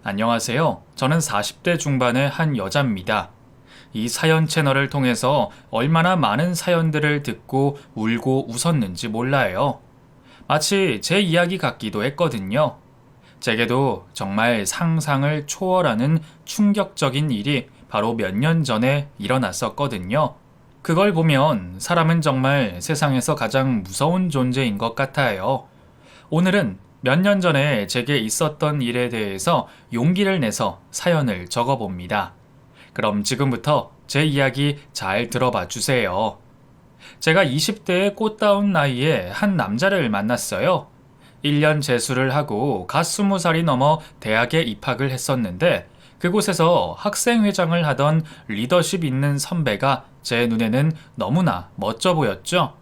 안녕하세요. 저는 40대 중반의 한 여자입니다. 이 사연 채널을 통해서 얼마나 많은 사연들을 듣고 울고 웃었는지 몰라요. 마치 제 이야기 같기도 했거든요. 제게도 정말 상상을 초월하는 충격적인 일이 바로 몇 년 전에 일어났었거든요. 그걸 보면 사람은 정말 세상에서 가장 무서운 존재인 것 같아요. 오늘은 몇 년 전에 제게 있었던 일에 대해서 용기를 내서 사연을 적어봅니다. 그럼 지금부터 제 이야기 잘 들어봐 주세요. 제가 20대의 꽃다운 나이에 한 남자를 만났어요. 1년 재수를 하고 갓 20살이 넘어 대학에 입학을 했었는데 그곳에서 학생회장을 하던 리더십 있는 선배가 제 눈에는 너무나 멋져 보였죠.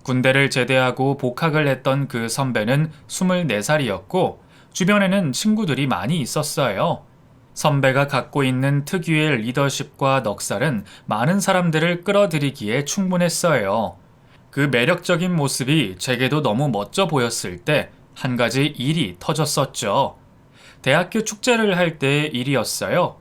군대를 제대하고 복학을 했던 그 선배는 24살이었고 주변에는 친구들이 많이 있었어요. 선배가 갖고 있는 특유의 리더십과 넉살은 많은 사람들을 끌어들이기에 충분했어요. 그 매력적인 모습이 제게도 너무 멋져 보였을 때 한 가지 일이 터졌었죠. 대학교 축제를 할 때의 일이었어요.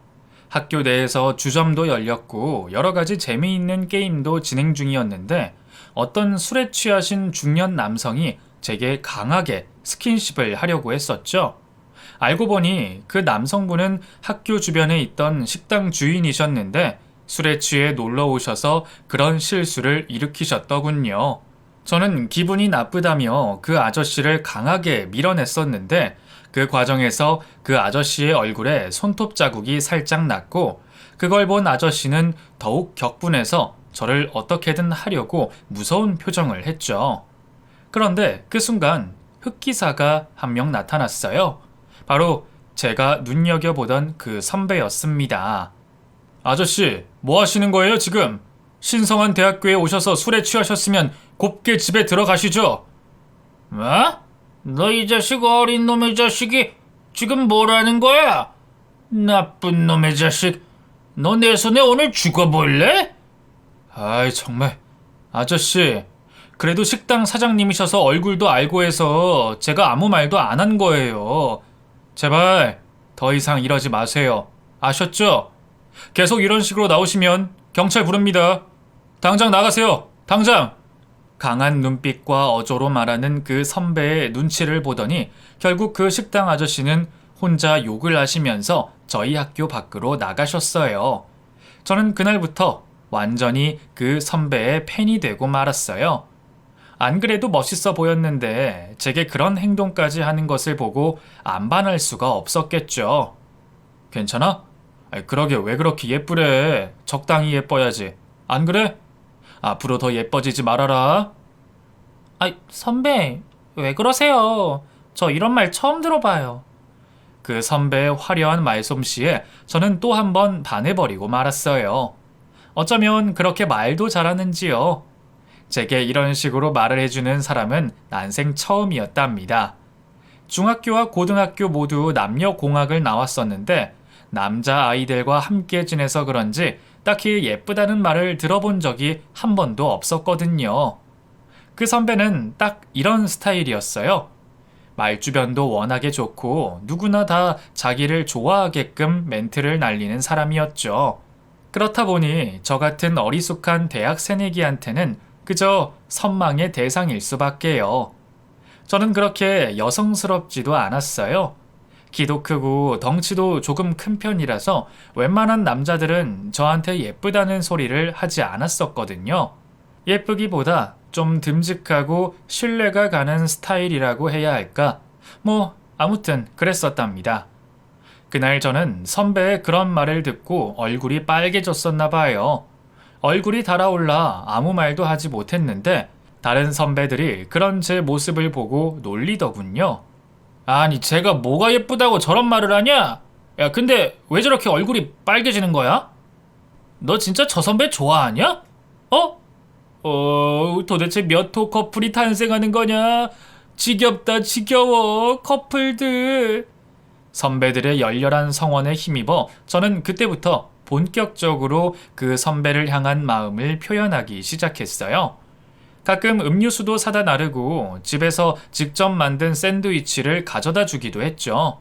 학교 내에서 주점도 열렸고 여러 가지 재미있는 게임도 진행 중이었는데 어떤 술에 취하신 중년 남성이 제게 강하게 스킨십을 하려고 했었죠. 알고 보니 그 남성분은 학교 주변에 있던 식당 주인이셨는데 술에 취해 놀러 오셔서 그런 실수를 일으키셨더군요. 저는 기분이 나쁘다며 그 아저씨를 강하게 밀어냈었는데 그 과정에서 그 아저씨의 얼굴에 손톱 자국이 살짝 났고 그걸 본 아저씨는 더욱 격분해서 저를 어떻게든 하려고 무서운 표정을 했죠. 그런데 그 순간 흑기사가 한 명 나타났어요. 바로 제가 눈여겨보던 그 선배였습니다. 아저씨, 뭐 하시는 거예요, 지금? 신성한 대학교에 오셔서 술에 취하셨으면 곱게 집에 들어가시죠. 뭐? 너 이 자식 어린 놈의 자식이 지금 뭐라는 거야? 나쁜 놈의 자식. 너 내 손에 오늘 죽어볼래? 아이, 정말. 아저씨, 그래도 식당 사장님이셔서 얼굴도 알고 해서 제가 아무 말도 안 한 거예요. 제발 더 이상 이러지 마세요. 아셨죠? 계속 이런 식으로 나오시면 경찰 부릅니다. 당장 나가세요. 당장! 강한 눈빛과 어조로 말하는 그 선배의 눈치를 보더니 결국 그 식당 아저씨는 혼자 욕을 하시면서 저희 학교 밖으로 나가셨어요. 저는 그날부터 완전히 그 선배의 팬이 되고 말았어요. 안 그래도 멋있어 보였는데 제게 그런 행동까지 하는 것을 보고 안 반할 수가 없었겠죠. 괜찮아? 그러게 왜 그렇게 예쁘래? 적당히 예뻐야지. 안 그래? 앞으로 더 예뻐지지 말아라. 선배, 왜 그러세요? 저 이런 말 처음 들어봐요. 그 선배의 화려한 말솜씨에 저는 또 한 번 반해버리고 말았어요. 어쩌면 그렇게 말도 잘하는지요. 제게 이런 식으로 말을 해주는 사람은 난생 처음이었답니다. 중학교와 고등학교 모두 남녀공학을 나왔었는데 남자 아이들과 함께 지내서 그런지 딱히 예쁘다는 말을 들어본 적이 한 번도 없었거든요. 그 선배는 딱 이런 스타일이었어요. 말주변도 워낙에 좋고 누구나 다 자기를 좋아하게끔 멘트를 날리는 사람이었죠. 그렇다 보니 저 같은 어리숙한 대학 새내기한테는 그저 선망의 대상일 수밖에요. 저는 그렇게 여성스럽지도 않았어요. 키도 크고 덩치도 조금 큰 편이라서 웬만한 남자들은 저한테 예쁘다는 소리를 하지 않았었거든요. 예쁘기보다 좀 듬직하고 신뢰가 가는 스타일이라고 해야 할까? 아무튼 그랬었답니다. 그날 저는 선배의 그런 말을 듣고 얼굴이 빨개졌었나 봐요. 얼굴이 달아올라 아무 말도 하지 못했는데 다른 선배들이 그런 제 모습을 보고 놀리더군요. 아니, 제가 뭐가 예쁘다고 저런 말을 하냐? 야, 근데 왜 저렇게 얼굴이 빨개지는 거야? 너 진짜 저 선배 좋아하냐? 도대체 몇 호 커플이 탄생하는 거냐? 지겹다, 지겨워, 커플들. 선배들의 열렬한 성원에 힘입어 저는 그때부터 본격적으로 그 선배를 향한 마음을 표현하기 시작했어요. 가끔 음료수도 사다 나르고 집에서 직접 만든 샌드위치를 가져다 주기도 했죠.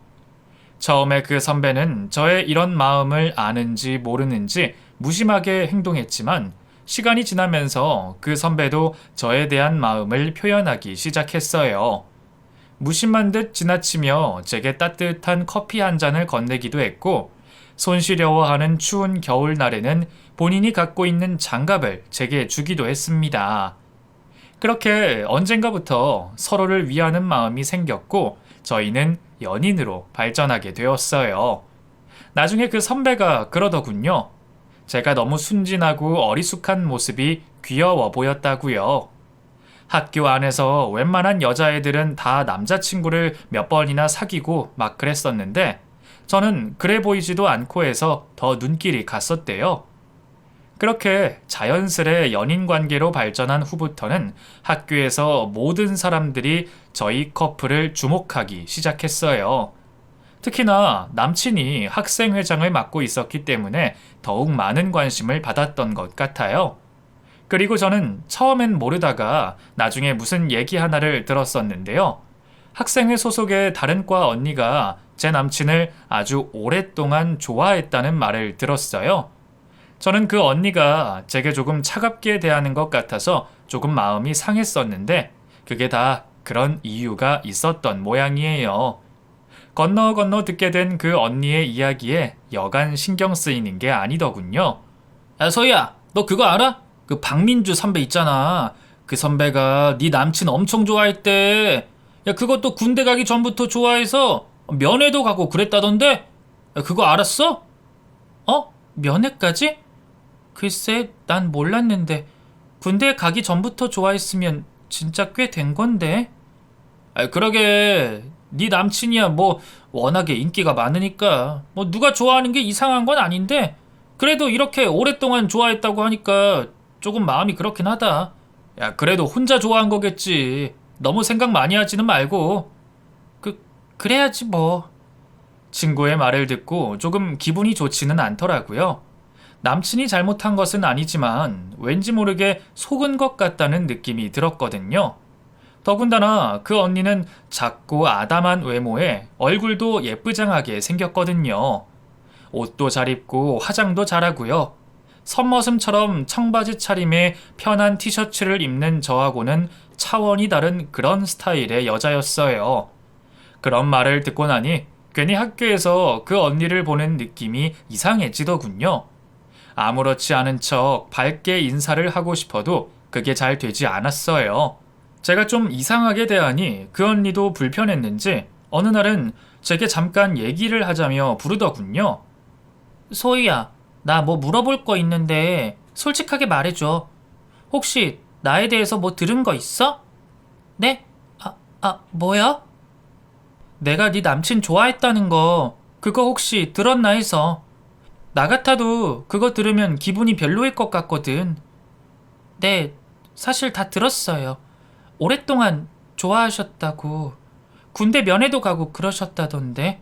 처음에 그 선배는 저의 이런 마음을 아는지 모르는지 무심하게 행동했지만 시간이 지나면서 그 선배도 저에 대한 마음을 표현하기 시작했어요. 무심한 듯 지나치며 제게 따뜻한 커피 한 잔을 건네기도 했고, 손 시려워하는 추운 겨울날에는 본인이 갖고 있는 장갑을 제게 주기도 했습니다. 그렇게 언젠가부터 서로를 위하는 마음이 생겼고 저희는 연인으로 발전하게 되었어요. 나중에 그 선배가 그러더군요. 제가 너무 순진하고 어리숙한 모습이 귀여워 보였다고요. 학교 안에서 웬만한 여자애들은 다 남자친구를 몇 번이나 사귀고 막 그랬었는데 저는 그래 보이지도 않고 해서 더 눈길이 갔었대요. 그렇게 자연스레 연인 관계로 발전한 후부터는 학교에서 모든 사람들이 저희 커플을 주목하기 시작했어요. 특히나 남친이 학생회장을 맡고 있었기 때문에 더욱 많은 관심을 받았던 것 같아요. 그리고 저는 처음엔 모르다가 나중에 무슨 얘기 하나를 들었었는데요. 학생회 소속의 다른 과 언니가 제 남친을 아주 오랫동안 좋아했다는 말을 들었어요. 저는 그 언니가 제게 조금 차갑게 대하는 것 같아서 조금 마음이 상했었는데 그게 다 그런 이유가 있었던 모양이에요. 건너 건너 듣게 된 그 언니의 이야기에 여간 신경 쓰이는 게 아니더군요. 야, 서희야, 너 그거 알아? 그 박민주 선배 있잖아. 그 선배가 네 남친 엄청 좋아했대. 야, 그것도 군대 가기 전부터 좋아해서 면회도 가고 그랬다던데? 야, 그거 알았어? 면회까지? 글쎄, 난 몰랐는데 군대 가기 전부터 좋아했으면 진짜 꽤 된 건데. 그러게 네 남친이야 뭐 워낙에 인기가 많으니까 뭐 누가 좋아하는 게 이상한 건 아닌데 그래도 이렇게 오랫동안 좋아했다고 하니까 조금 마음이 그렇긴 하다. 야, 그래도 혼자 좋아한 거겠지. 너무 생각 많이 하지는 말고. 그래야지 뭐. 친구의 말을 듣고 조금 기분이 좋지는 않더라고요. 남친이 잘못한 것은 아니지만 왠지 모르게 속은 것 같다는 느낌이 들었거든요. 더군다나 그 언니는 작고 아담한 외모에 얼굴도 예쁘장하게 생겼거든요. 옷도 잘 입고 화장도 잘하고요. 선머슴처럼 청바지 차림에 편한 티셔츠를 입는 저하고는 차원이 다른 그런 스타일의 여자였어요. 그런 말을 듣고 나니 괜히 학교에서 그 언니를 보는 느낌이 이상해지더군요. 아무렇지 않은 척 밝게 인사를 하고 싶어도 그게 잘 되지 않았어요. 제가 좀 이상하게 대하니 그 언니도 불편했는지 어느 날은 제게 잠깐 얘기를 하자며 부르더군요. 소희야, 나 뭐 물어볼 거 있는데 솔직하게 말해줘. 혹시 나에 대해서 뭐 들은 거 있어? 네? 뭐야? 내가 네 남친 좋아했다는 거 그거 혹시 들었나 해서. 나 같아도 그거 들으면 기분이 별로일 것 같거든. 네, 사실 다 들었어요. 오랫동안 좋아하셨다고. 군대 면회도 가고 그러셨다던데.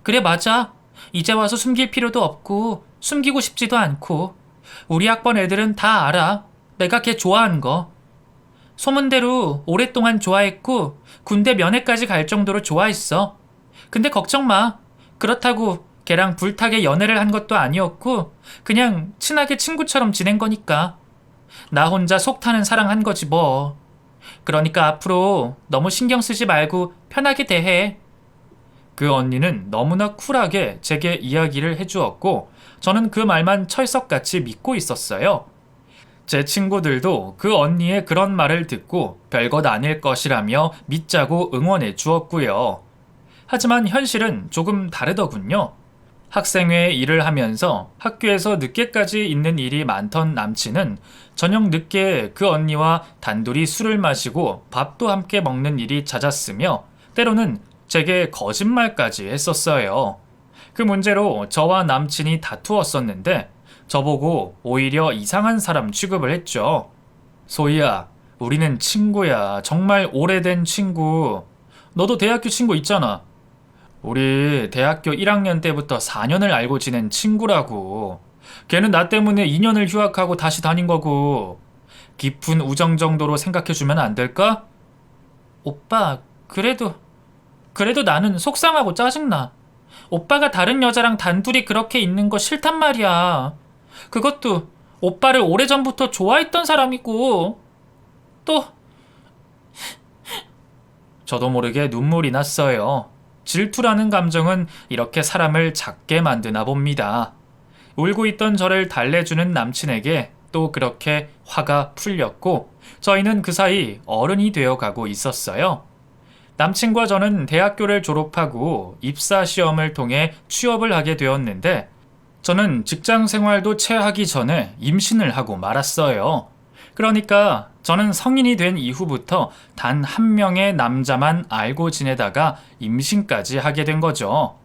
그래, 맞아. 이제 와서 숨길 필요도 없고 숨기고 싶지도 않고. 우리 학번 애들은 다 알아. 내가 걔 좋아하는 거. 소문대로 오랫동안 좋아했고 군대 면회까지 갈 정도로 좋아했어. 근데 걱정 마. 그렇다고 걔랑 불타게 연애를 한 것도 아니었고 그냥 친하게 친구처럼 지낸 거니까. 나 혼자 속 타는 사랑한 거지 뭐. 그러니까 앞으로 너무 신경 쓰지 말고 편하게 대해. 그 언니는 너무나 쿨하게 제게 이야기를 해주었고 저는 그 말만 철석같이 믿고 있었어요. 제 친구들도 그 언니의 그런 말을 듣고 별것 아닐 것이라며 믿자고 응원해 주었고요. 하지만 현실은 조금 다르더군요. 학생회 일을 하면서 학교에서 늦게까지 있는 일이 많던 남친은 저녁 늦게 그 언니와 단둘이 술을 마시고 밥도 함께 먹는 일이 잦았으며 때로는 제게 거짓말까지 했었어요. 그 문제로 저와 남친이 다투었었는데 저보고 오히려 이상한 사람 취급을 했죠. 소희야, 우리는 친구야. 정말 오래된 친구. 너도 대학교 친구 있잖아. 우리 대학교 1학년 때부터 4년을 알고 지낸 친구라고. 걔는 나 때문에 2년을 휴학하고 다시 다닌 거고. 깊은 우정 정도로 생각해주면 안 될까? 오빠, 그래도 나는 속상하고 짜증나. 오빠가 다른 여자랑 단둘이 그렇게 있는 거 싫단 말이야. 그것도 오빠를 오래전부터 좋아했던 사람이고. 또 저도 모르게 눈물이 났어요. 질투라는 감정은 이렇게 사람을 작게 만드나 봅니다. 울고 있던 저를 달래주는 남친에게 또 그렇게 화가 풀렸고 저희는 그 사이 어른이 되어 가고 있었어요. 남친과 저는 대학교를 졸업하고 입사 시험을 통해 취업을 하게 되었는데 저는 직장 생활도 채 하기 전에 임신을 하고 말았어요. 그러니까 저는 성인이 된 이후부터 단 한 명의 남자만 알고 지내다가 임신까지 하게 된 거죠.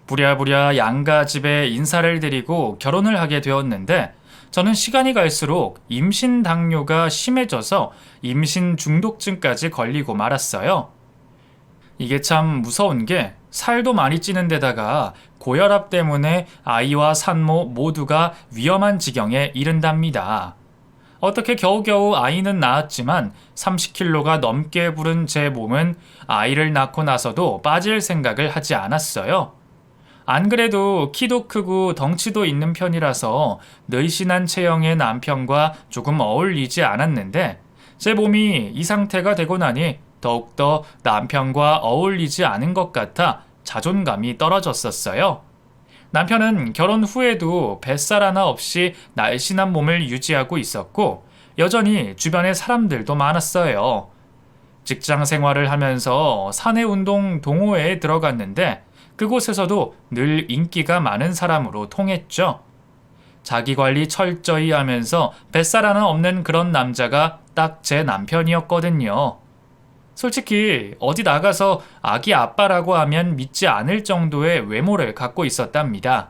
부랴부랴 양가 집에 인사를 드리고 결혼을 하게 되었는데 저는 시간이 갈수록 임신 당뇨가 심해져서 임신 중독증까지 걸리고 말았어요. 이게 참 무서운 게 살도 많이 찌는 데다가 고혈압 때문에 아이와 산모 모두가 위험한 지경에 이른답니다. 어떻게 겨우겨우 아이는 낳았지만 30kg가 넘게 부른 제 몸은 아이를 낳고 나서도 빠질 생각을 하지 않았어요. 안 그래도 키도 크고 덩치도 있는 편이라서 늘씬한 체형의 남편과 조금 어울리지 않았는데 제 몸이 이 상태가 되고 나니 더욱더 남편과 어울리지 않은 것 같아 자존감이 떨어졌었어요. 남편은 결혼 후에도 뱃살 하나 없이 날씬한 몸을 유지하고 있었고 여전히 주변에 사람들도 많았어요. 직장 생활을 하면서 사내 운동 동호회에 들어갔는데 그곳에서도 늘 인기가 많은 사람으로 통했죠. 자기관리 철저히 하면서 뱃살 하나 없는 그런 남자가 딱 제 남편이었거든요. 솔직히 어디 나가서 아기 아빠라고 하면 믿지 않을 정도의 외모를 갖고 있었답니다.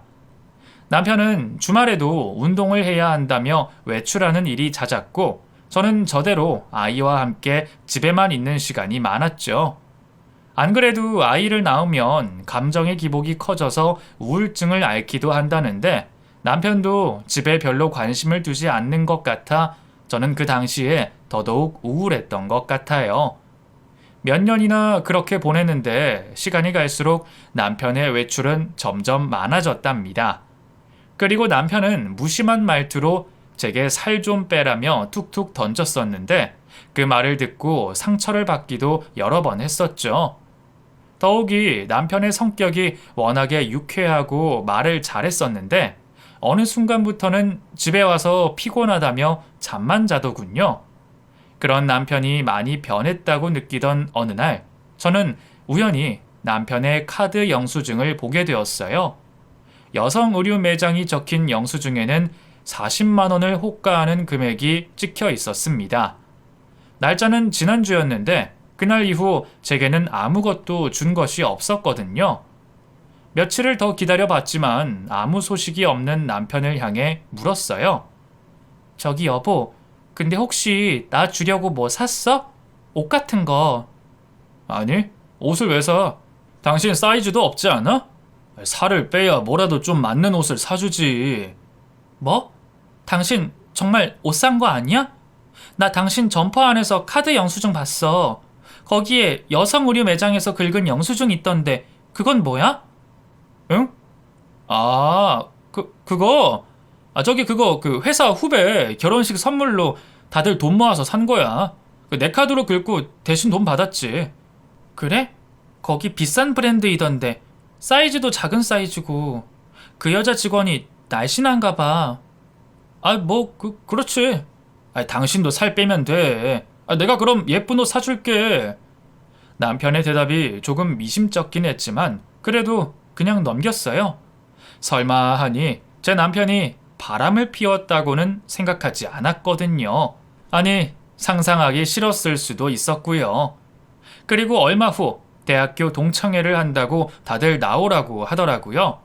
남편은 주말에도 운동을 해야 한다며 외출하는 일이 잦았고 저는 저대로 아이와 함께 집에만 있는 시간이 많았죠. 안 그래도 아이를 낳으면 감정의 기복이 커져서 우울증을 앓기도 한다는데 남편도 집에 별로 관심을 두지 않는 것 같아 저는 그 당시에 더더욱 우울했던 것 같아요. 몇 년이나 그렇게 보냈는데 시간이 갈수록 남편의 외출은 점점 많아졌답니다. 그리고 남편은 무심한 말투로 제게 살 좀 빼라며 툭툭 던졌었는데 그 말을 듣고 상처를 받기도 여러 번 했었죠. 더욱이 남편의 성격이 워낙에 유쾌하고 말을 잘했었는데 어느 순간부터는 집에 와서 피곤하다며 잠만 자더군요. 그런 남편이 많이 변했다고 느끼던 어느 날 저는 우연히 남편의 카드 영수증을 보게 되었어요. 여성 의류 매장이 적힌 영수증에는 40만 원을 호가하는 금액이 찍혀 있었습니다. 날짜는 지난주였는데 그날 이후 제게는 아무것도 준 것이 없었거든요. 며칠을 더 기다려봤지만 아무 소식이 없는 남편을 향해 물었어요. 저기 여보, 근데 혹시 나 주려고 뭐 샀어? 옷 같은 거. 아니, 옷을 왜 사? 당신 사이즈도 없지 않아? 살을 빼야 뭐라도 좀 맞는 옷을 사주지. 뭐? 당신 정말 옷 산 거 아니야? 나 당신 점퍼 안에서 카드 영수증 봤어. 거기에 여성 의류 매장에서 긁은 영수증 있던데 그건 뭐야? 응? 아, 그거? 저기 그거 그 회사 후배 결혼식 선물로 다들 돈 모아서 산 거야. 내 카드로 긁고 대신 돈 받았지. 그래? 거기 비싼 브랜드이던데 사이즈도 작은 사이즈고 그 여자 직원이 날씬한가 봐. 그렇지. 당신도 살 빼면 돼. 내가 그럼 예쁜 옷 사줄게. 남편의 대답이 조금 미심쩍긴 했지만 그래도 그냥 넘겼어요. 설마 하니 제 남편이 바람을 피웠다고는 생각하지 않았거든요. 아니, 상상하기 싫었을 수도 있었고요. 그리고 얼마 후 대학교 동창회를 한다고 다들 나오라고 하더라고요.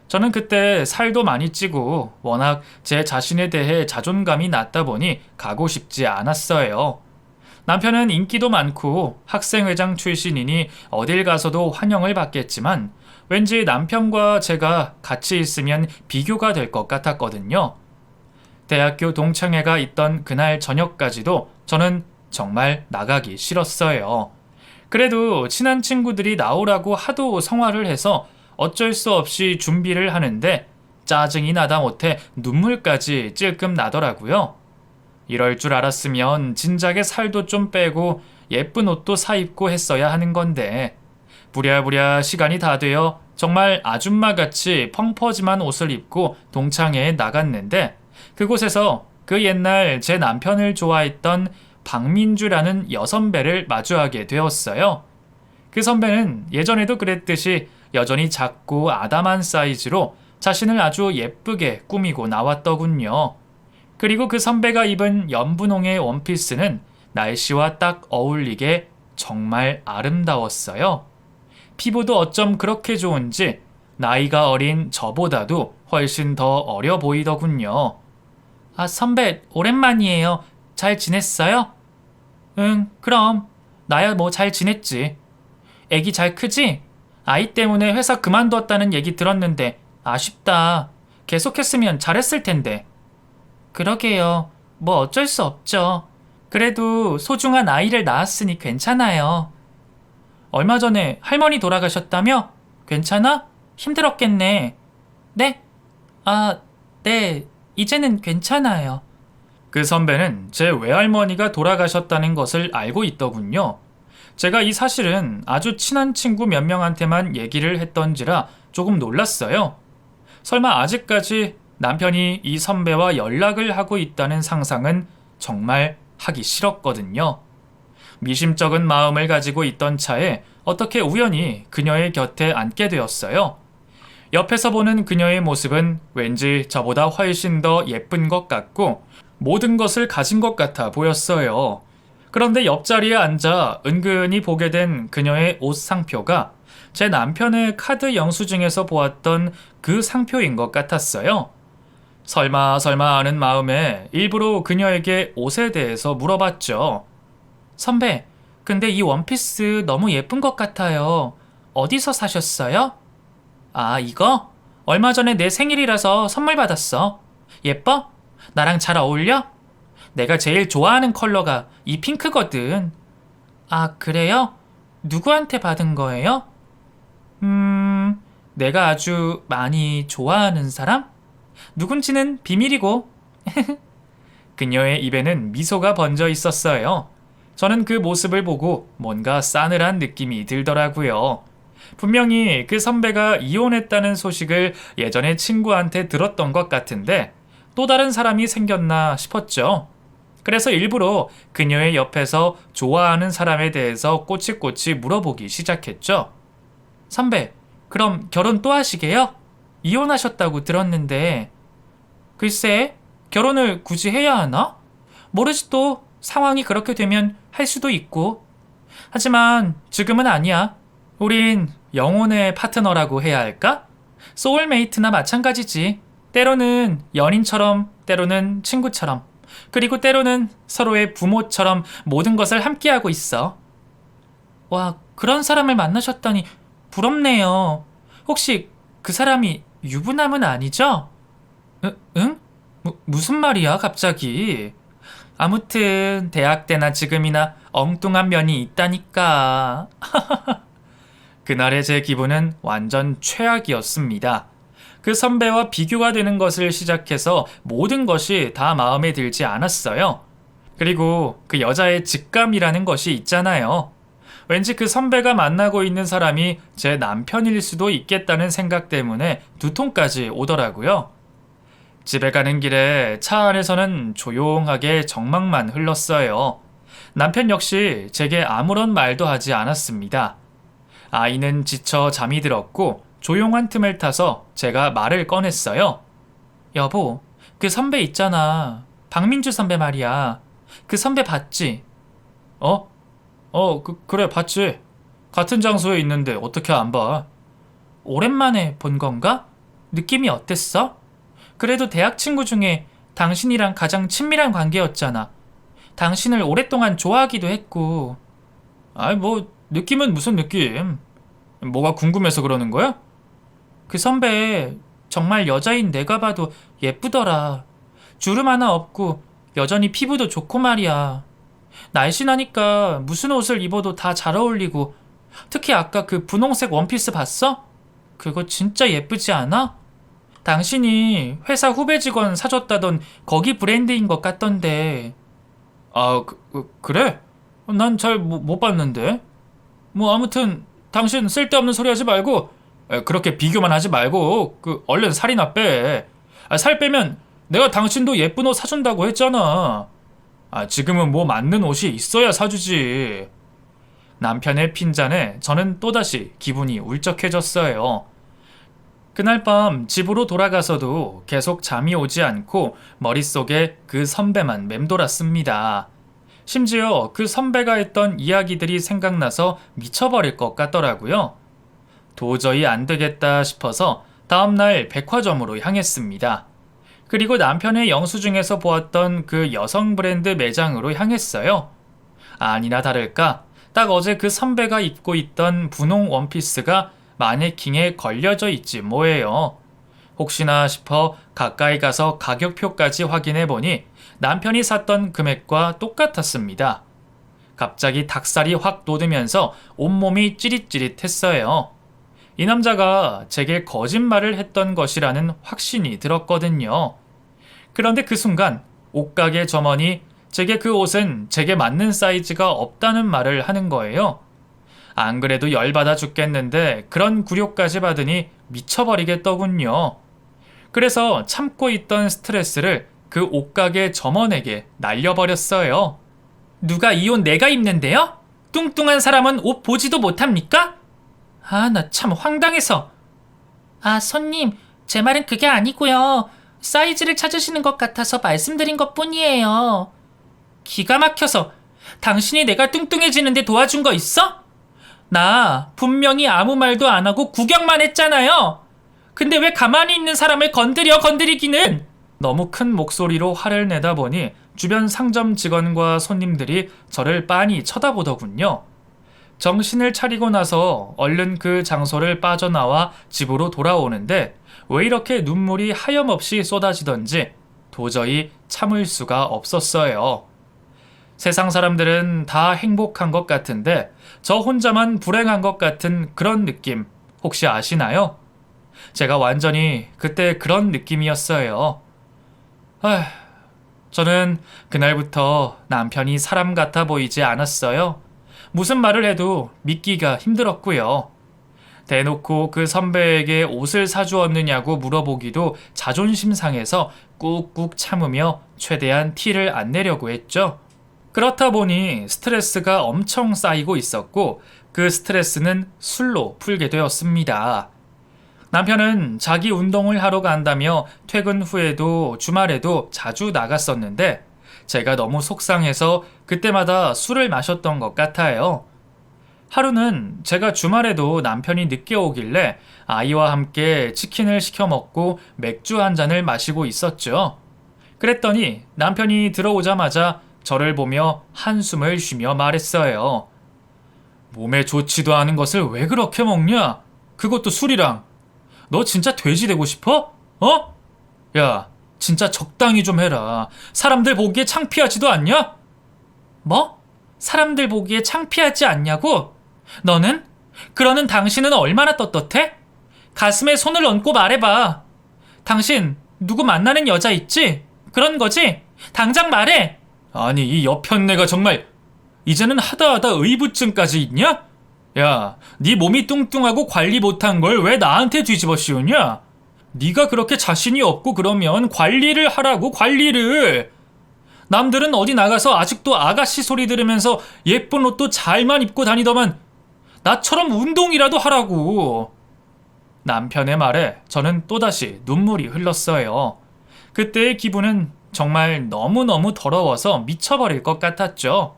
저는 그때 살도 많이 찌고 워낙 제 자신에 대해 자존감이 낮다 보니 가고 싶지 않았어요. 남편은 인기도 많고 학생회장 출신이니 어딜 가서도 환영을 받겠지만 왠지 남편과 제가 같이 있으면 비교가 될 것 같았거든요. 대학교 동창회가 있던 그날 저녁까지도 저는 정말 나가기 싫었어요. 그래도 친한 친구들이 나오라고 하도 성화를 해서 어쩔 수 없이 준비를 하는데 짜증이 나다 못해 눈물까지 찔끔 나더라고요. 이럴 줄 알았으면 진작에 살도 좀 빼고 예쁜 옷도 사입고 했어야 하는 건데 부랴부랴 시간이 다 되어 정말 아줌마같이 펑퍼짐한 옷을 입고 동창회에 나갔는데 그곳에서 그 옛날 제 남편을 좋아했던 박민주라는 여선배를 마주하게 되었어요. 그 선배는 예전에도 그랬듯이 여전히 작고 아담한 사이즈로 자신을 아주 예쁘게 꾸미고 나왔더군요. 그리고 그 선배가 입은 연분홍의 원피스는 날씨와 딱 어울리게 정말 아름다웠어요. 피부도 어쩜 그렇게 좋은지 나이가 어린 저보다도 훨씬 더 어려 보이더군요. 아, 선배, 오랜만이에요. 잘 지냈어요? 응, 그럼. 나야 뭐 잘 지냈지. 애기 잘 크지? 아이 때문에 회사 그만두었다는 얘기 들었는데 아쉽다. 계속했으면 잘했을 텐데. 그러게요. 뭐 어쩔 수 없죠. 그래도 소중한 아이를 낳았으니 괜찮아요. 얼마 전에 할머니 돌아가셨다며? 괜찮아? 힘들었겠네. 네? 아, 네. 이제는 괜찮아요. 그 선배는 제 외할머니가 돌아가셨다는 것을 알고 있더군요. 제가 이 사실은 아주 친한 친구 몇 명한테만 얘기를 했던지라 조금 놀랐어요. 설마 아직까지 남편이 이 선배와 연락을 하고 있다는 상상은 정말 하기 싫었거든요. 미심쩍은 마음을 가지고 있던 차에 어떻게 우연히 그녀의 곁에 앉게 되었어요. 옆에서 보는 그녀의 모습은 왠지 저보다 훨씬 더 예쁜 것 같고 모든 것을 가진 것 같아 보였어요. 그런데 옆자리에 앉아 은근히 보게 된 그녀의 옷 상표가 제 남편의 카드 영수증에서 보았던 그 상표인 것 같았어요. 설마 하는 마음에 일부러 그녀에게 옷에 대해서 물어봤죠. 선배, 근데 이 원피스 너무 예쁜 것 같아요. 어디서 사셨어요? 아, 이거? 얼마 전에 내 생일이라서 선물 받았어. 예뻐? 나랑 잘 어울려? 내가 제일 좋아하는 컬러가 이 핑크거든. 아, 그래요? 누구한테 받은 거예요? 내가 아주 많이 좋아하는 사람? 누군지는 비밀이고. 그녀의 입에는 미소가 번져 있었어요. 저는 그 모습을 보고 뭔가 싸늘한 느낌이 들더라고요. 분명히 그 선배가 이혼했다는 소식을 예전에 친구한테 들었던 것 같은데 또 다른 사람이 생겼나 싶었죠. 그래서 일부러 그녀의 옆에서 좋아하는 사람에 대해서 꼬치꼬치 물어보기 시작했죠. 선배, 그럼 결혼 또 하시게요? 이혼하셨다고 들었는데. 글쎄, 결혼을 굳이 해야 하나? 모르지 또 상황이 그렇게 되면 할 수도 있고. 하지만 지금은 아니야. 우린 영혼의 파트너라고 해야 할까? 소울메이트나 마찬가지지. 때로는 연인처럼, 때로는 친구처럼, 그리고 때로는 서로의 부모처럼 모든 것을 함께하고 있어. 와, 그런 사람을 만나셨다니 부럽네요. 혹시 그 사람이 유부남은 아니죠? 응? 무슨 말이야, 갑자기? 아무튼 대학 때나 지금이나 엉뚱한 면이 있다니까. 그날의 제 기분은 완전 최악이었습니다. 그 선배와 비교가 되는 것을 시작해서 모든 것이 다 마음에 들지 않았어요. 그리고 그 여자의 직감이라는 것이 있잖아요. 왠지 그 선배가 만나고 있는 사람이 제 남편일 수도 있겠다는 생각 때문에 두통까지 오더라고요. 집에 가는 길에 차 안에서는 조용하게 정막만 흘렀어요. 남편 역시 제게 아무런 말도 하지 않았습니다. 아이는 지쳐 잠이 들었고 조용한 틈을 타서 제가 말을 꺼냈어요. 여보, 그 선배 있잖아. 박민주 선배 말이야. 그 선배 봤지? 그래, 봤지. 같은 장소에 있는데 어떻게 안 봐? 오랜만에 본 건가? 느낌이 어땠어? 그래도 대학 친구 중에 당신이랑 가장 친밀한 관계였잖아. 당신을 오랫동안 좋아하기도 했고. 아이, 뭐 느낌은 무슨 느낌? 뭐가 궁금해서 그러는 거야? 그 선배 정말 여자인 내가 봐도 예쁘더라. 주름 하나 없고 여전히 피부도 좋고 말이야. 날씬하니까 무슨 옷을 입어도 다 잘 어울리고 특히 아까 그 분홍색 원피스 봤어? 그거 진짜 예쁘지 않아? 당신이 회사 후배 직원 사줬다던 거기 브랜드인 것 같던데. 아, 그래? 난 잘 못 봤는데. 뭐 아무튼 당신 쓸데없는 소리 하지 말고 그렇게 비교만 하지 말고 얼른 살이나 빼. 살 빼면 내가 당신도 예쁜 옷 사준다고 했잖아. 지금은 뭐 맞는 옷이 있어야 사주지. 남편의 핀잔에 저는 또다시 기분이 울적해졌어요. 그날 밤 집으로 돌아가서도 계속 잠이 오지 않고 머릿속에 그 선배만 맴돌았습니다. 심지어 그 선배가 했던 이야기들이 생각나서 미쳐버릴 것 같더라고요. 도저히 안 되겠다 싶어서 다음날 백화점으로 향했습니다. 그리고 남편의 영수증에서 보았던 그 여성 브랜드 매장으로 향했어요. 아니나 다를까 딱 어제 그 선배가 입고 있던 분홍 원피스가 마네킹에 걸려져 있지 뭐예요. 혹시나 싶어 가까이 가서 가격표까지 확인해 보니 남편이 샀던 금액과 똑같았습니다. 갑자기 닭살이 확 돋으면서 온몸이 찌릿찌릿했어요. 이 남자가 제게 거짓말을 했던 것이라는 확신이 들었거든요. 그런데 그 순간 옷가게 점원이 제게 그 옷은 제게 맞는 사이즈가 없다는 말을 하는 거예요. 안 그래도 열받아 죽겠는데 그런 굴욕까지 받으니 미쳐버리겠더군요. 그래서 참고 있던 스트레스를 그 옷가게 점원에게 날려버렸어요. 누가 이 옷 내가 입는데요? 뚱뚱한 사람은 옷 보지도 못합니까? 나 참 황당해서. 손님, 제 말은 그게 아니고요. 사이즈를 찾으시는 것 같아서 말씀드린 것 뿐이에요. 기가 막혀서. 당신이 내가 뚱뚱해지는데 도와준 거 있어? 나 분명히 아무 말도 안 하고 구경만 했잖아요. 근데 왜 가만히 있는 사람을 건드리기는? 너무 큰 목소리로 화를 내다 보니 주변 상점 직원과 손님들이 저를 빤히 쳐다보더군요. 정신을 차리고 나서 얼른 그 장소를 빠져나와 집으로 돌아오는데 왜 이렇게 눈물이 하염없이 쏟아지던지 도저히 참을 수가 없었어요. 세상 사람들은 다 행복한 것 같은데 저 혼자만 불행한 것 같은 그런 느낌 혹시 아시나요? 제가 완전히 그때 그런 느낌이었어요. 저는 그날부터 남편이 사람 같아 보이지 않았어요. 무슨 말을 해도 믿기가 힘들었고요. 대놓고 그 선배에게 옷을 사주었느냐고 물어보기도 자존심 상해서 꾹꾹 참으며 최대한 티를 안 내려고 했죠. 그렇다 보니 스트레스가 엄청 쌓이고 있었고 그 스트레스는 술로 풀게 되었습니다. 남편은 자기 운동을 하러 간다며 퇴근 후에도 주말에도 자주 나갔었는데 제가 너무 속상해서 그때마다 술을 마셨던 것 같아요. 하루는 제가 주말에도 남편이 늦게 오길래 아이와 함께 치킨을 시켜 먹고 맥주 한 잔을 마시고 있었죠. 그랬더니 남편이 들어오자마자 저를 보며 한숨을 쉬며 말했어요. 몸에 좋지도 않은 것을 왜 그렇게 먹냐? 그것도 술이랑. 너 진짜 돼지 되고 싶어? 야, 진짜 적당히 좀 해라. 사람들 보기에 창피하지도 않냐? 뭐? 사람들 보기에 창피하지 않냐고? 너는? 그러는 당신은 얼마나 떳떳해? 가슴에 손을 얹고 말해봐. 당신 누구 만나는 여자 있지? 그런 거지? 당장 말해. 아니 이 여편네가 정말 이제는 하다하다 의부증까지 있냐? 야, 네 몸이 뚱뚱하고 관리 못한 걸 왜 나한테 뒤집어 씌우냐? 네가 그렇게 자신이 없고 그러면 관리를 하라고, 관리를. 남들은 어디 나가서 아직도 아가씨 소리 들으면서 예쁜 옷도 잘만 입고 다니더만 나처럼 운동이라도 하라고. 남편의 말에 저는 또다시 눈물이 흘렀어요. 그때의 기분은 정말 너무너무 더러워서 미쳐버릴 것 같았죠.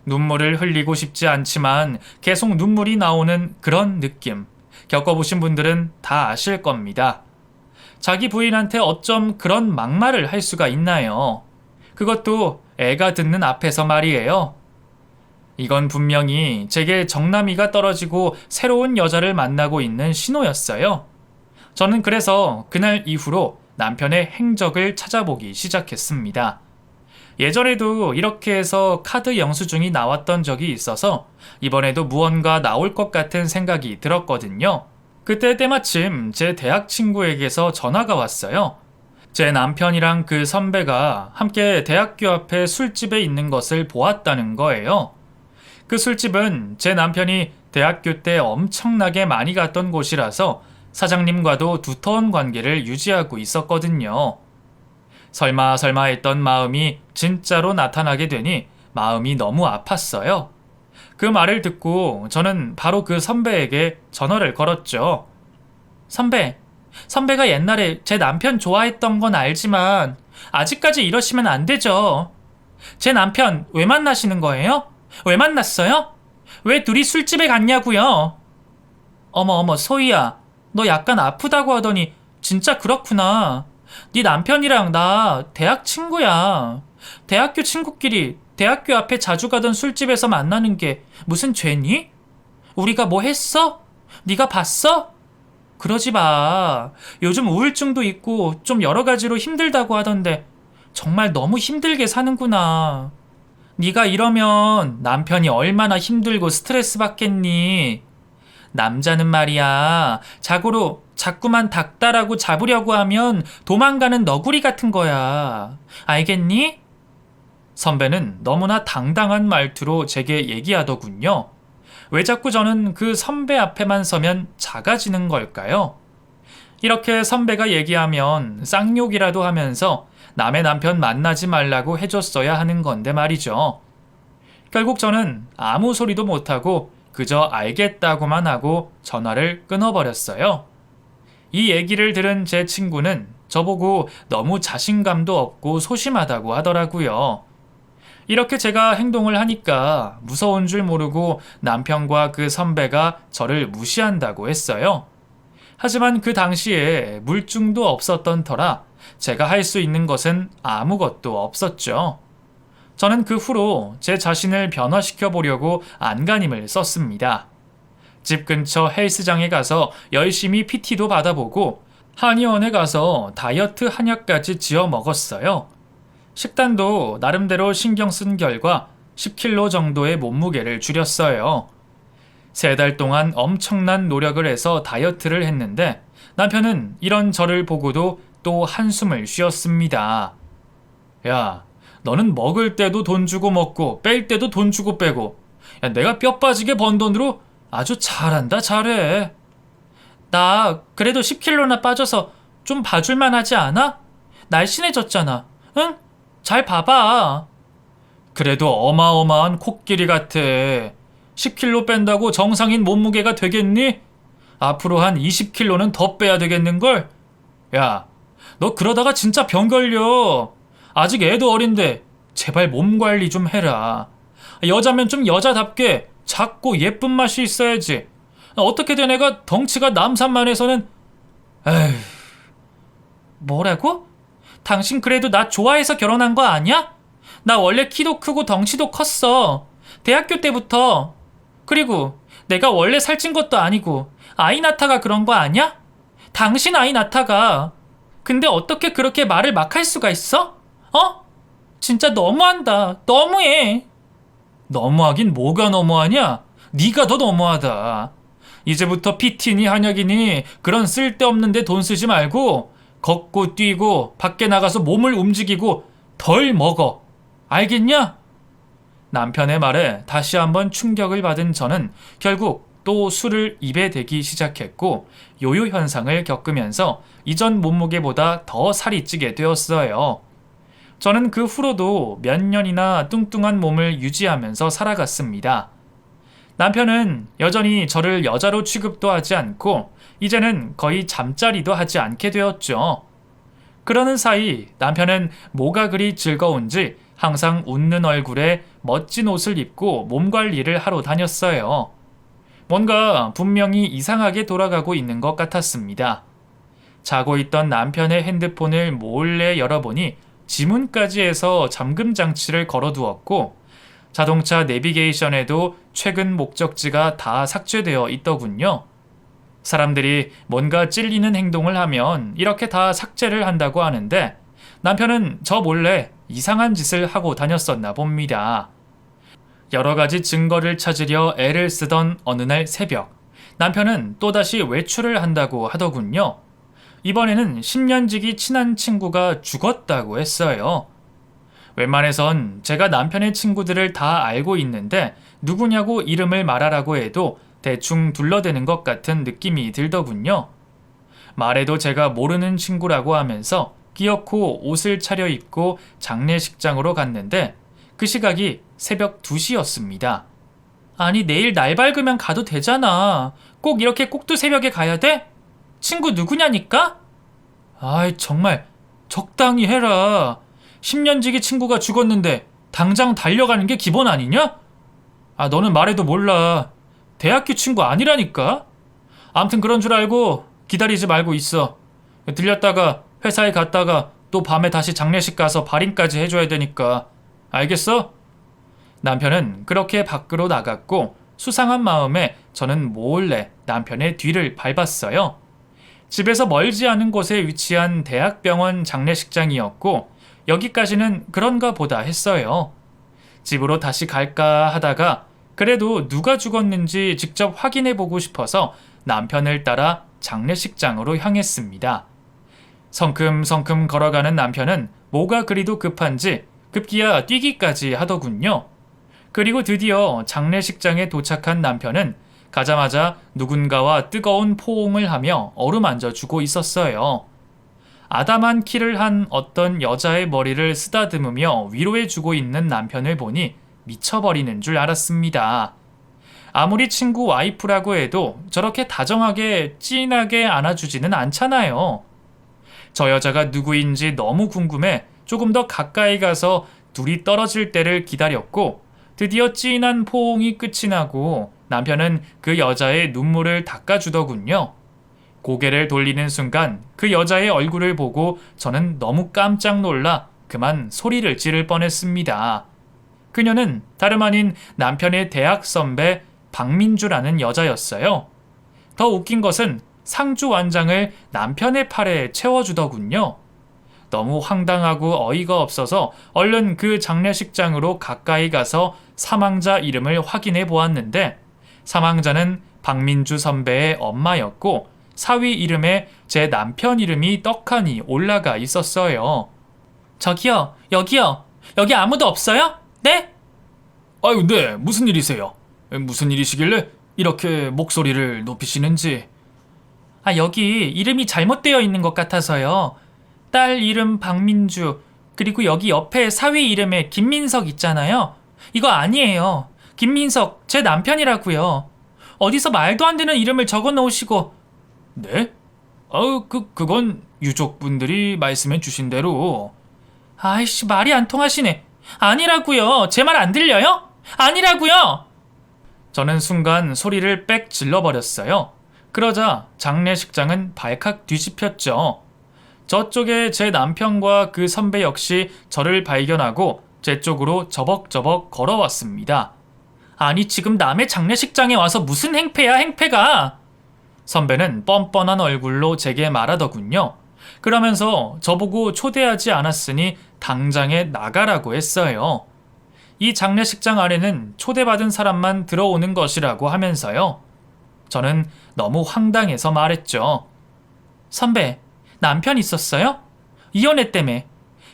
눈물을 흘리고 싶지 않지만 계속 눈물이 나오는 그런 느낌. 겪어보신 분들은 다 아실 겁니다. 자기 부인한테 어쩜 그런 막말을 할 수가 있나요? 그것도 애가 듣는 앞에서 말이에요. 이건 분명히 제게 정남이가 떨어지고 새로운 여자를 만나고 있는 신호였어요. 저는 그래서 그날 이후로 남편의 행적을 찾아보기 시작했습니다. 예전에도 이렇게 해서 카드 영수증이 나왔던 적이 있어서 이번에도 무언가 나올 것 같은 생각이 들었거든요. 그때 때마침 제 대학 친구에게서 전화가 왔어요. 제 남편이랑 그 선배가 함께 대학교 앞에 술집에 있는 것을 보았다는 거예요. 그 술집은 제 남편이 대학교 때 엄청나게 많이 갔던 곳이라서 사장님과도 두터운 관계를 유지하고 있었거든요. 설마 했던 마음이 진짜로 나타나게 되니 마음이 너무 아팠어요. 그 말을 듣고 저는 바로 그 선배에게 전화를 걸었죠. 선배가 옛날에 제 남편 좋아했던 건 알지만 아직까지 이러시면 안 되죠. 제 남편 왜 만나시는 거예요? 왜 만났어요? 왜 둘이 술집에 갔냐고요? 어머, 소희야. 너 약간 아프다고 하더니 진짜 그렇구나. 네 남편이랑 나 대학 친구야. 대학교 친구끼리 대학교 앞에 자주 가던 술집에서 만나는 게 무슨 죄니? 우리가 뭐 했어? 네가 봤어? 그러지 마. 요즘 우울증도 있고 좀 여러 가지로 힘들다고 하던데 정말 너무 힘들게 사는구나. 네가 이러면 남편이 얼마나 힘들고 스트레스 받겠니? 남자는 말이야, 자고로 자꾸만 닥달하고 잡으려고 하면 도망가는 너구리 같은 거야. 알겠니? 선배는 너무나 당당한 말투로 제게 얘기하더군요. 왜 자꾸 저는 그 선배 앞에만 서면 작아지는 걸까요? 이렇게 선배가 얘기하면 쌍욕이라도 하면서 남의 남편 만나지 말라고 해줬어야 하는 건데 말이죠. 결국 저는 아무 소리도 못하고 그저 알겠다고만 하고 전화를 끊어버렸어요. 이 얘기를 들은 제 친구는 저보고 너무 자신감도 없고 소심하다고 하더라고요. 이렇게 제가 행동을 하니까 무서운 줄 모르고 남편과 그 선배가 저를 무시한다고 했어요. 하지만 그 당시에 물증도 없었던 터라 제가 할 수 있는 것은 아무것도 없었죠. 저는 그 후로 제 자신을 변화시켜 보려고 안간힘을 썼습니다. 집 근처 헬스장에 가서 열심히 PT도 받아보고 한의원에 가서 다이어트 한약까지 지어 먹었어요. 식단도 나름대로 신경 쓴 결과 10kg 정도의 몸무게를 줄였어요. 3달 동안 엄청난 노력을 해서 다이어트를 했는데 남편은 이런 저를 보고도 또 한숨을 쉬었습니다. 야, 너는 먹을 때도 돈 주고 먹고 뺄 때도 돈 주고 빼고, 야, 내가 뼈 빠지게 번 돈으로 아주 잘한다, 잘해. 나 그래도 10kg나 빠져서 좀 봐줄만 하지 않아? 날씬해졌잖아. 응? 잘 봐봐. 그래도 어마어마한 코끼리 같아. 10kg 뺀다고 정상인 몸무게가 되겠니? 앞으로 한 20kg는 더 빼야 되겠는걸? 야, 너 그러다가 진짜 병 걸려. 아직 애도 어린데 제발 몸 관리 좀 해라. 여자면 좀 여자답게 작고 예쁜 맛이 있어야지. 어떻게든 애가 덩치가 남산만해서는. 에휴. 뭐라고? 당신 그래도 나 좋아해서 결혼한 거 아니야? 나 원래 키도 크고 덩치도 컸어. 대학교 때부터. 그리고 내가 원래 살찐 것도 아니고 아이 낳다가 그런 거 아니야? 당신 아이 낳다가. 근데 어떻게 그렇게 말을 막 할 수가 있어? 어? 진짜 너무한다. 너무해. 너무하긴 뭐가 너무하냐? 네가 더 너무하다. 이제부터 PT니 한약이니 그런 쓸데없는데 돈 쓰지 말고 걷고 뛰고 밖에 나가서 몸을 움직이고 덜 먹어. 알겠냐? 남편의 말에 다시 한번 충격을 받은 저는 결국 또 술을 입에 대기 시작했고 요요 현상을 겪으면서 이전 몸무게보다 더 살이 찌게 되었어요. 저는 그 후로도 몇 년이나 뚱뚱한 몸을 유지하면서 살아갔습니다. 남편은 여전히 저를 여자로 취급도 하지 않고 이제는 거의 잠자리도 하지 않게 되었죠. 그러는 사이 남편은 뭐가 그리 즐거운지 항상 웃는 얼굴에 멋진 옷을 입고 몸 관리를 하러 다녔어요. 뭔가 분명히 이상하게 돌아가고 있는 것 같았습니다. 자고 있던 남편의 핸드폰을 몰래 열어보니 지문까지 해서 잠금 장치를 걸어두었고 자동차 내비게이션에도 최근 목적지가 다 삭제되어 있더군요. 사람들이 뭔가 찔리는 행동을 하면 이렇게 다 삭제를 한다고 하는데 남편은 저 몰래 이상한 짓을 하고 다녔었나 봅니다. 여러 가지 증거를 찾으려 애를 쓰던 어느 날 새벽, 남편은 또다시 외출을 한다고 하더군요. 이번에는 10년지기 친한 친구가 죽었다고 했어요. 웬만해선 제가 남편의 친구들을 다 알고 있는데 누구냐고 이름을 말하라고 해도 대충 둘러대는 것 같은 느낌이 들더군요. 말해도 제가 모르는 친구라고 하면서 끼어코 옷을 차려입고 장례식장으로 갔는데 그 시각이 새벽 2시였습니다. 아니, 내일 날 밝으면 가도 되잖아. 꼭 이렇게 꼭두 새벽에 가야 돼? 친구 누구냐니까? 아이, 정말 적당히 해라. 10년지기 친구가 죽었는데 당장 달려가는 게 기본 아니냐? 아, 너는 말해도 몰라. 대학교 친구 아니라니까? 암튼 그런 줄 알고 기다리지 말고 있어. 들렸다가 회사에 갔다가 또 밤에 다시 장례식 가서 발인까지 해줘야 되니까. 알겠어? 남편은 그렇게 밖으로 나갔고 수상한 마음에 저는 몰래 남편의 뒤를 밟았어요. 집에서 멀지 않은 곳에 위치한 대학병원 장례식장이었고 여기까지는 그런가 보다 했어요. 집으로 다시 갈까 하다가 그래도 누가 죽었는지 직접 확인해 보고 싶어서 남편을 따라 장례식장으로 향했습니다. 성큼성큼 걸어가는 남편은 뭐가 그리도 급한지 급기야 뛰기까지 하더군요. 그리고 드디어 장례식장에 도착한 남편은 가자마자 누군가와 뜨거운 포옹을 하며 어루만져 주고 있었어요. 아담한 키를 한 어떤 여자의 머리를 쓰다듬으며 위로해 주고 있는 남편을 보니 미쳐버리는 줄 알았습니다. 아무리 친구 와이프라고 해도 저렇게 다정하게 찐하게 안아주지는 않잖아요. 저 여자가 누구인지 너무 궁금해 조금 더 가까이 가서 둘이 떨어질 때를 기다렸고 드디어 찐한 포옹이 끝이 나고 남편은 그 여자의 눈물을 닦아주더군요. 고개를 돌리는 순간 그 여자의 얼굴을 보고 저는 너무 깜짝 놀라 그만 소리를 지를 뻔했습니다. 그녀는 다름 아닌 남편의 대학 선배 박민주라는 여자였어요. 더 웃긴 것은 상주 완장을 남편의 팔에 채워주더군요. 너무 황당하고 어이가 없어서 얼른 그 장례식장으로 가까이 가서 사망자 이름을 확인해 보았는데 사망자는 박민주 선배의 엄마였고 사위 이름에 제 남편 이름이 떡하니 올라가 있었어요. 저기요, 여기요. 여기 아무도 없어요? 네? 아유, 네, 무슨 일이세요? 무슨 일이시길래 이렇게 목소리를 높이시는지. 아, 여기 이름이 잘못되어 있는 것 같아서요. 딸 이름 박민주, 그리고 여기 옆에 사위 이름에 김민석 있잖아요. 이거 아니에요. 김민석, 제 남편이라고요. 어디서 말도 안 되는 이름을 적어 놓으시고. 네? 그건 유족분들이 말씀해 주신 대로. 아이씨, 말이 안 통하시네. 아니라고요. 제 말 안 들려요? 아니라고요. 저는 순간 소리를 빽 질러버렸어요. 그러자 장례식장은 발칵 뒤집혔죠. 저쪽에 제 남편과 그 선배 역시 저를 발견하고 제 쪽으로 저벅저벅 걸어왔습니다. 아니, 지금 남의 장례식장에 와서 무슨 행패야, 행패가. 선배는 뻔뻔한 얼굴로 제게 말하더군요. 그러면서 저보고 초대하지 않았으니 당장에 나가라고 했어요. 이 장례식장 안에는 초대받은 사람만 들어오는 것이라고 하면서요. 저는 너무 황당해서 말했죠. 선배, 남편 있었어요? 이혼했다며.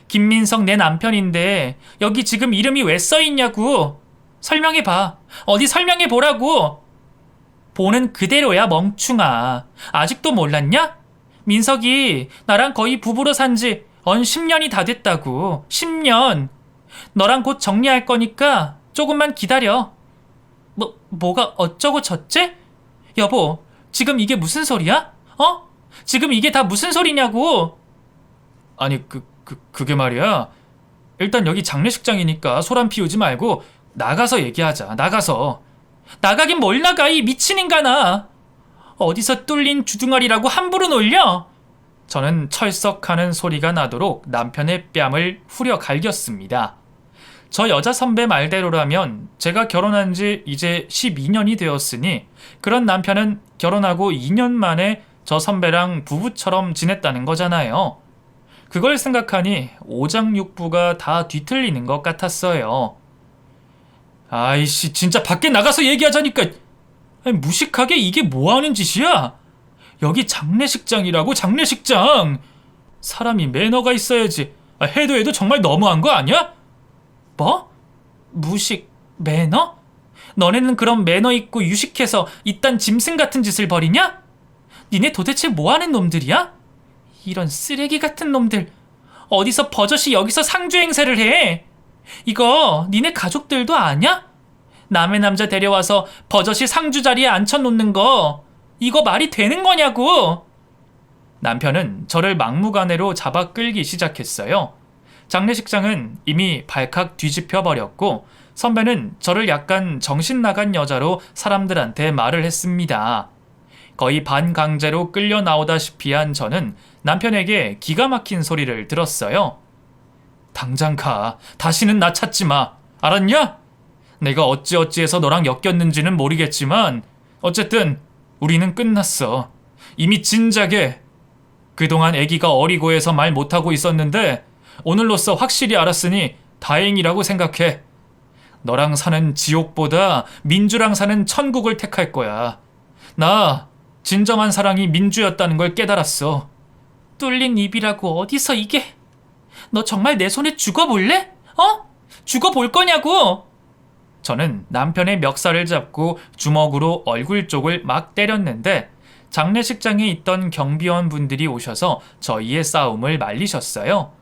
김민석 내 남편인데 여기 지금 이름이 왜 써있냐고. 설명해봐. 어디 설명해보라고. 보는 그대로야, 멍충아. 아직도 몰랐냐? 민석이 나랑 거의 부부로 산지 10년이 다 됐다고. 10년. 너랑 곧 정리할 거니까 조금만 기다려. 뭐가 어쩌고 저째? 여보, 지금 이게 무슨 소리야? 어? 지금 이게 다 무슨 소리냐고. 아니, 그게 말이야. 일단 여기 장례식장이니까 소란 피우지 말고 나가서 얘기하자. 나가서. 나가긴 뭘 나가, 이 미친 인간아. 어디서 뚫린 주둥아리라고 함부로 놀려? 저는 철썩하는 소리가 나도록 남편의 뺨을 후려 갈겼습니다. 저 여자 선배 말대로라면 제가 결혼한 지 이제 12년이 되었으니 그런 남편은 결혼하고 2년 만에 저 선배랑 부부처럼 지냈다는 거잖아요. 그걸 생각하니 오장육부가 다 뒤틀리는 것 같았어요. 아이씨, 진짜 밖에 나가서 얘기하자니까. 아니, 무식하게 이게 뭐 하는 짓이야? 여기 장례식장이라고, 장례식장. 사람이 매너가 있어야지. 해도 정말 너무한 거 아니야? 뭐? 무식, 매너? 너네는 그럼 매너 있고 유식해서 이딴 짐승 같은 짓을 벌이냐? 니네 도대체 뭐 하는 놈들이야? 이런 쓰레기 같은 놈들. 어디서 버젓이 여기서 상주 행세를 해? 이거 니네 가족들도 아냐? 남의 남자 데려와서 버젓이 상주 자리에 앉혀놓는 거, 이거 말이 되는 거냐고. 남편은 저를 막무가내로 잡아 끌기 시작했어요. 장례식장은 이미 발칵 뒤집혀 버렸고, 선배는 저를 약간 정신 나간 여자로 사람들한테 말을 했습니다. 거의 반강제로 끌려 나오다시피 한 저는 남편에게 기가 막힌 소리를 들었어요. 당장 가. 다시는 나 찾지 마. 알았냐? 내가 어찌어찌해서 너랑 엮였는지는 모르겠지만 어쨌든 우리는 끝났어. 이미 진작에. 그동안 애기가 어리고 해서 말 못하고 있었는데 오늘로써 확실히 알았으니 다행이라고 생각해. 너랑 사는 지옥보다 민주랑 사는 천국을 택할 거야. 나 진정한 사랑이 민주였다는 걸 깨달았어. 뚫린 입이라고 어디서 이게. 너 정말 내 손에 죽어볼래? 죽어볼 거냐고. 저는 남편의 멱살을 잡고 주먹으로 얼굴 쪽을 막 때렸는데 장례식장에 있던 경비원 분들이 오셔서 저희의 싸움을 말리셨어요.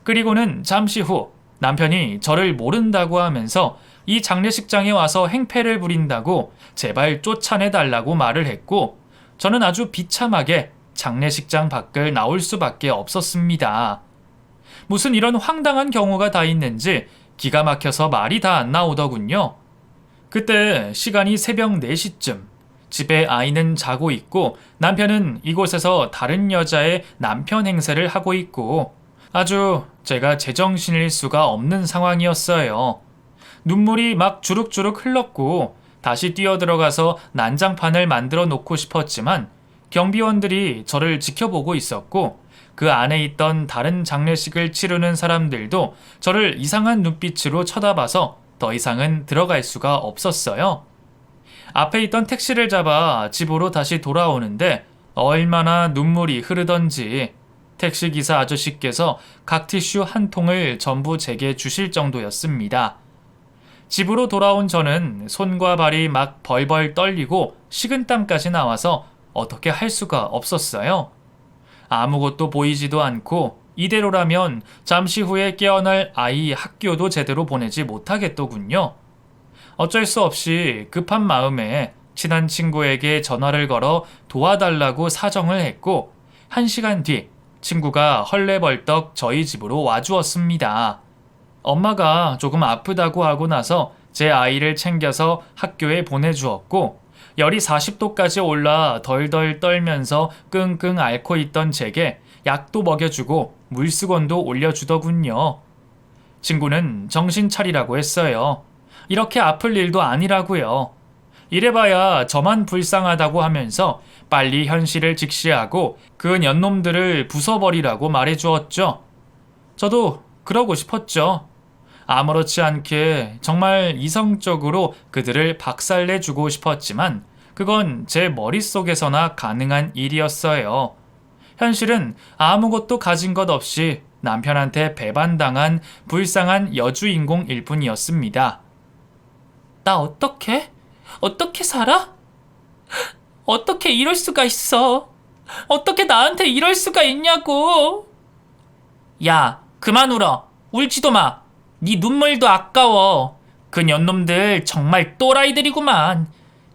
그리고는 잠시 후 남편이 저를 모른다고 하면서 이 장례식장에 와서 행패를 부린다고 제발 쫓아내달라고 말을 했고, 저는 아주 비참하게 장례식장 밖을 나올 수밖에 없었습니다. 무슨 이런 황당한 경우가 다 있는지 기가 막혀서 말이 다 안 나오더군요. 그때 시간이 새벽 4시쯤, 집에 아이는 자고 있고 남편은 이곳에서 다른 여자의 남편 행세를 하고 있고, 아주 제가 제정신일 수가 없는 상황이었어요. 눈물이 막 주룩주룩 흘렀고 다시 뛰어들어가서 난장판을 만들어 놓고 싶었지만 경비원들이 저를 지켜보고 있었고, 그 안에 있던 다른 장례식을 치르는 사람들도 저를 이상한 눈빛으로 쳐다봐서 더 이상은 들어갈 수가 없었어요. 앞에 있던 택시를 잡아 집으로 다시 돌아오는데 얼마나 눈물이 흐르던지 택시기사 아저씨께서 각티슈 한 통을 전부 제게 주실 정도였습니다. 집으로 돌아온 저는 손과 발이 막 벌벌 떨리고 식은땀까지 나와서 어떻게 할 수가 없었어요. 아무것도 보이지도 않고 이대로라면 잠시 후에 깨어날 아이 학교도 제대로 보내지 못하겠더군요. 어쩔 수 없이 급한 마음에 친한 친구에게 전화를 걸어 도와달라고 사정을 했고, 1시간 뒤 친구가 헐레벌떡 저희 집으로 와주었습니다. 엄마가 조금 아프다고 하고 나서 제 아이를 챙겨서 학교에 보내주었고, 열이 40도까지 올라 덜덜 떨면서 끙끙 앓고 있던 제게 약도 먹여주고 물수건도 올려주더군요. 친구는 정신 차리라고 했어요. 이렇게 아플 일도 아니라고요. 이래봐야 저만 불쌍하다고 하면서 빨리 현실을 직시하고 그 년놈들을 부숴버리라고 말해주었죠. 저도 그러고 싶었죠. 아무렇지 않게 정말 이성적으로 그들을 박살내주고 싶었지만 그건 제 머릿속에서나 가능한 일이었어요. 현실은 아무것도 가진 것 없이 남편한테 배반당한 불쌍한 여주인공일 뿐이었습니다. 나 어떻게 살아? 어떻게 이럴 수가 있어? 어떻게 나한테 이럴 수가 있냐고. 야, 그만 울어. 울지도 마. 네 눈물도 아까워. 그 년놈들 정말 또라이들이구만.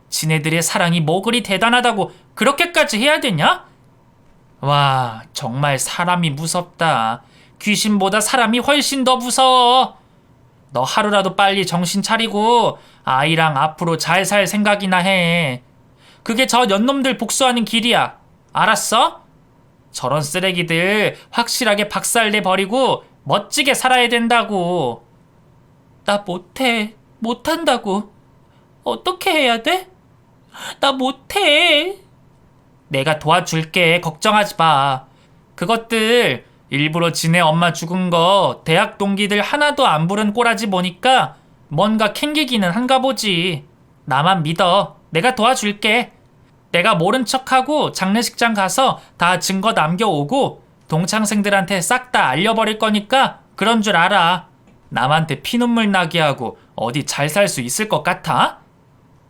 지네들의 사랑이 뭐 그리 대단하다고 그렇게까지 해야 되냐? 와, 정말 사람이 무섭다. 귀신보다 사람이 훨씬 더 무서워. 너 하루라도 빨리 정신 차리고 아이랑 앞으로 잘 살 생각이나 해. 그게 저 년놈들 복수하는 길이야. 알았어? 저런 쓰레기들 확실하게 박살내버리고 멋지게 살아야 된다고. 나 못해. 못한다고. 어떻게 해야 돼? 나 못해. 내가 도와줄게. 걱정하지 마. 그것들 일부러 지네 엄마 죽은 거 대학 동기들 하나도 안 부른 꼬라지 보니까 뭔가 캥기기는 한가 보지. 나만 믿어. 내가 도와줄게. 내가 모른 척하고 장례식장 가서 다 증거 남겨오고 동창생들한테 싹 다 알려버릴 거니까 그런 줄 알아. 남한테 피눈물 나게 하고 어디 잘 살 수 있을 것 같아?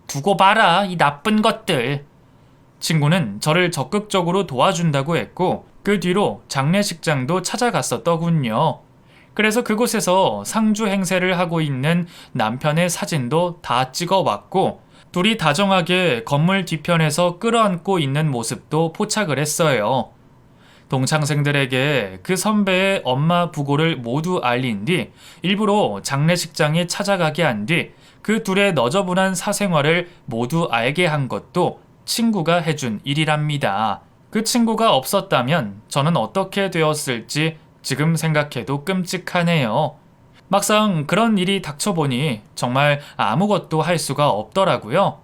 두고 봐라, 이 나쁜 것들. 친구는 저를 적극적으로 도와준다고 했고 그 뒤로 장례식장도 찾아갔었더군요. 그래서 그곳에서 상주 행세를 하고 있는 남편의 사진도 다 찍어왔고 둘이 다정하게 건물 뒤편에서 끌어안고 있는 모습도 포착을 했어요. 동창생들에게 그 선배의 엄마 부고를 모두 알린 뒤 일부러 장례식장에 찾아가게 한 뒤 그 둘의 너저분한 사생활을 모두 알게 한 것도 친구가 해준 일이랍니다. 그 친구가 없었다면 저는 어떻게 되었을지 지금 생각해도 끔찍하네요. 막상 그런 일이 닥쳐보니 정말 아무것도 할 수가 없더라고요.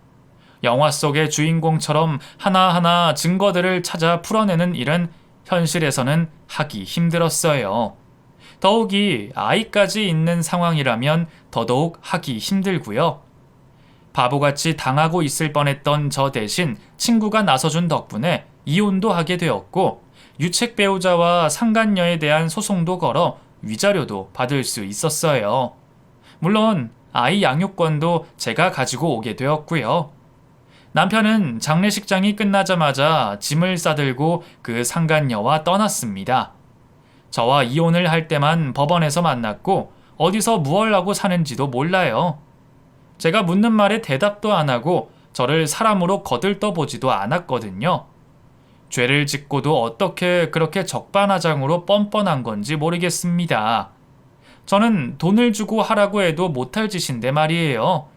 영화 속의 주인공처럼 하나하나 증거들을 찾아 풀어내는 일은 현실에서는 하기 힘들었어요. 더욱이 아이까지 있는 상황이라면 더더욱 하기 힘들고요. 바보같이 당하고 있을 뻔했던 저 대신 친구가 나서준 덕분에 이혼도 하게 되었고 유책 배우자와 상간녀에 대한 소송도 걸어 위자료도 받을 수 있었어요. 물론 아이 양육권도 제가 가지고 오게 되었고요. 남편은 장례식장이 끝나자마자 짐을 싸들고 그 상간녀와 떠났습니다. 저와 이혼을 할 때만 법원에서 만났고 어디서 무얼 하고 사는지도 몰라요. 제가 묻는 말에 대답도 안 하고 저를 사람으로 거들떠보지도 않았거든요. 죄를 짓고도 어떻게 그렇게 적반하장으로 뻔뻔한 건지 모르겠습니다. 저는 돈을 주고 하라고 해도 못할 짓인데 말이에요.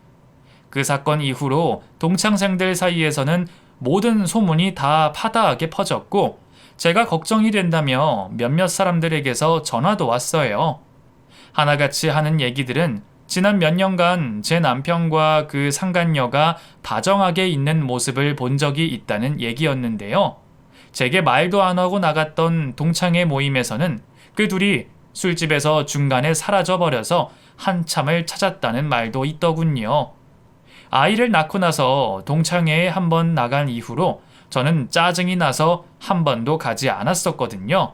그 사건 이후로 동창생들 사이에서는 모든 소문이 다 파다하게 퍼졌고 제가 걱정이 된다며 몇몇 사람들에게서 전화도 왔어요. 하나같이 하는 얘기들은 지난 몇 년간 제 남편과 그 상간녀가 다정하게 있는 모습을 본 적이 있다는 얘기였는데요. 제게 말도 안 하고 나갔던 동창회 모임에서는 그 둘이 술집에서 중간에 사라져버려서 한참을 찾았다는 말도 있더군요. 아이를 낳고 나서 동창회에 한번 나간 이후로 저는 짜증이 나서 한 번도 가지 않았었거든요.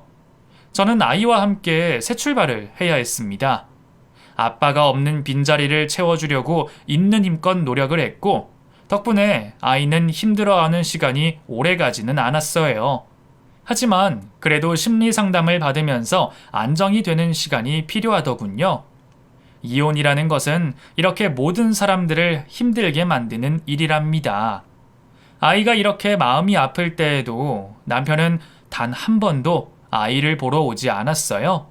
저는 아이와 함께 새 출발을 해야 했습니다. 아빠가 없는 빈자리를 채워주려고 있는 힘껏 노력을 했고 덕분에 아이는 힘들어하는 시간이 오래 가지는 않았어요. 하지만 그래도 심리 상담을 받으면서 안정이 되는 시간이 필요하더군요. 이혼이라는 것은 이렇게 모든 사람들을 힘들게 만드는 일이랍니다. 아이가 이렇게 마음이 아플 때에도 남편은 단 한 번도 아이를 보러 오지 않았어요.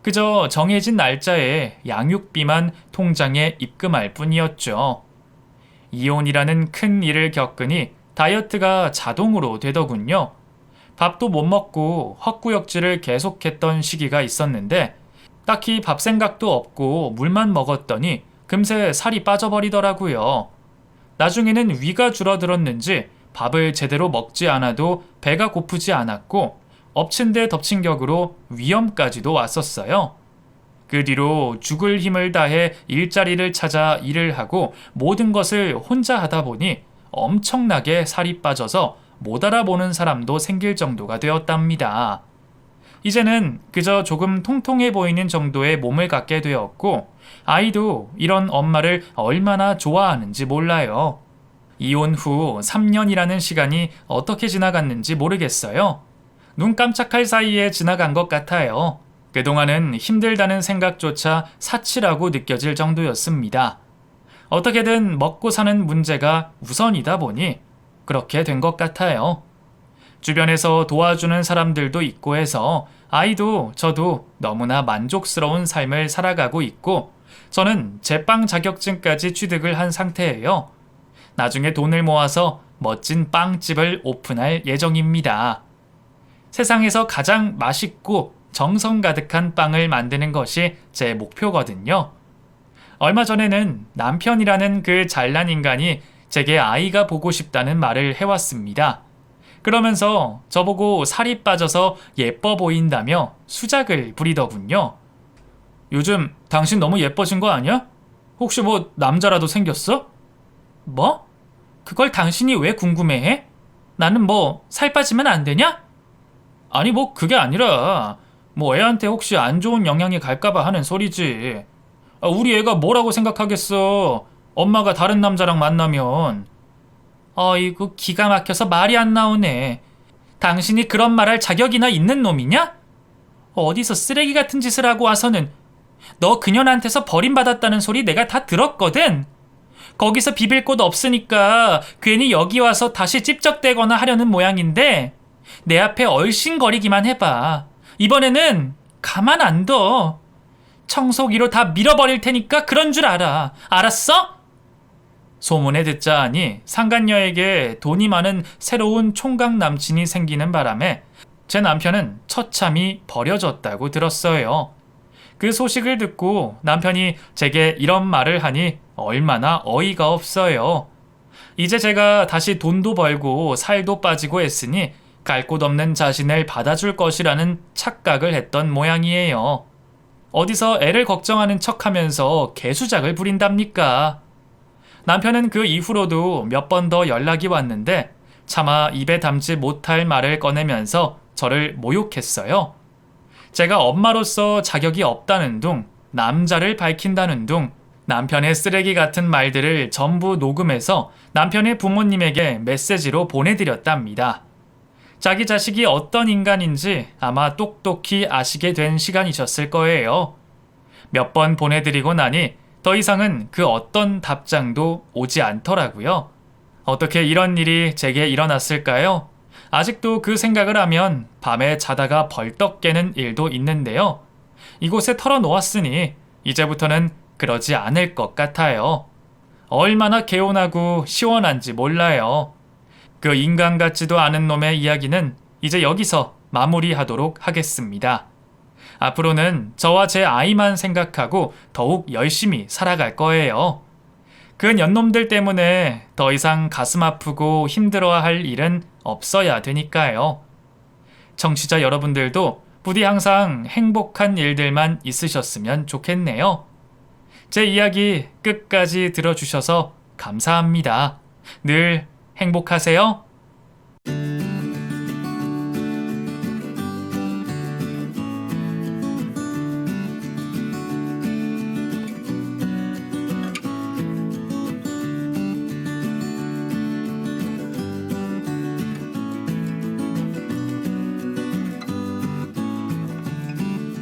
그저 정해진 날짜에 양육비만 통장에 입금할 뿐이었죠. 이혼이라는 큰 일을 겪으니 다이어트가 자동으로 되더군요. 밥도 못 먹고 헛구역질을 계속했던 시기가 있었는데 딱히 밥 생각도 없고 물만 먹었더니 금세 살이 빠져버리더라고요. 나중에는 위가 줄어들었는지 밥을 제대로 먹지 않아도 배가 고프지 않았고 엎친 데 덮친 격으로 위염까지도 왔었어요. 그 뒤로 죽을 힘을 다해 일자리를 찾아 일을 하고 모든 것을 혼자 하다 보니 엄청나게 살이 빠져서 못 알아보는 사람도 생길 정도가 되었답니다. 이제는 그저 조금 통통해 보이는 정도의 몸을 갖게 되었고 아이도 이런 엄마를 얼마나 좋아하는지 몰라요. 이혼 후 3년이라는 시간이 어떻게 지나갔는지 모르겠어요. 눈 깜짝할 사이에 지나간 것 같아요. 그동안은 힘들다는 생각조차 사치라고 느껴질 정도였습니다. 어떻게든 먹고 사는 문제가 우선이다 보니 그렇게 된 것 같아요. 주변에서 도와주는 사람들도 있고 해서 아이도 저도 너무나 만족스러운 삶을 살아가고 있고 저는 제빵 자격증까지 취득을 한 상태예요. 나중에 돈을 모아서 멋진 빵집을 오픈할 예정입니다. 세상에서 가장 맛있고 정성 가득한 빵을 만드는 것이 제 목표거든요. 얼마 전에는 남편이라는 그 잘난 인간이 제게 아이가 보고 싶다는 말을 해왔습니다. 그러면서 저보고 살이 빠져서 예뻐 보인다며 수작을 부리더군요. 요즘 당신 너무 예뻐진 거 아니야? 혹시 뭐 남자라도 생겼어? 뭐? 그걸 당신이 왜 궁금해해? 나는 뭐 살 빠지면 안 되냐? 아니 뭐 그게 아니라 뭐 애한테 혹시 안 좋은 영향이 갈까봐 하는 소리지. 우리 애가 뭐라고 생각하겠어. 엄마가 다른 남자랑 만나면. 어이구, 기가 막혀서 말이 안 나오네. 당신이 그런 말할 자격이나 있는 놈이냐? 어디서 쓰레기 같은 짓을 하고 와서는. 너 그년한테서 버림받았다는 소리 내가 다 들었거든. 거기서 비빌 곳 없으니까 괜히 여기 와서 다시 찝적대거나 하려는 모양인데 내 앞에 얼씬거리기만 해봐. 이번에는 가만 안 둬. 청소기로 다 밀어버릴 테니까 그런 줄 알아. 알았어? 소문에 듣자 하니 상간녀에게 돈이 많은 새로운 총각 남친이 생기는 바람에 제 남편은 처참히 버려졌다고 들었어요. 그 소식을 듣고 남편이 제게 이런 말을 하니 얼마나 어이가 없어요. 이제 제가 다시 돈도 벌고 살도 빠지고 했으니 갈 곳 없는 자신을 받아줄 것이라는 착각을 했던 모양이에요. 어디서 애를 걱정하는 척하면서 개수작을 부린답니까? 남편은 그 이후로도 몇 번 더 연락이 왔는데 차마 입에 담지 못할 말을 꺼내면서 저를 모욕했어요. 제가 엄마로서 자격이 없다는 둥, 남자를 밝힌다는 둥, 남편의 쓰레기 같은 말들을 전부 녹음해서 남편의 부모님에게 메시지로 보내드렸답니다. 자기 자식이 어떤 인간인지 아마 똑똑히 아시게 된 시간이셨을 거예요. 몇 번 보내드리고 나니 더 이상은 그 어떤 답장도 오지 않더라고요. 어떻게 이런 일이 제게 일어났을까요? 아직도 그 생각을 하면 밤에 자다가 벌떡 깨는 일도 있는데요. 이곳에 털어놓았으니 이제부터는 그러지 않을 것 같아요. 얼마나 개운하고 시원한지 몰라요. 그 인간 같지도 않은 놈의 이야기는 이제 여기서 마무리하도록 하겠습니다. 앞으로는 저와 제 아이만 생각하고 더욱 열심히 살아갈 거예요. 그 년놈들 때문에 더 이상 가슴 아프고 힘들어할 일은 없어야 되니까요. 청취자 여러분들도 부디 항상 행복한 일들만 있으셨으면 좋겠네요. 제 이야기 끝까지 들어주셔서 감사합니다. 늘 행복하세요.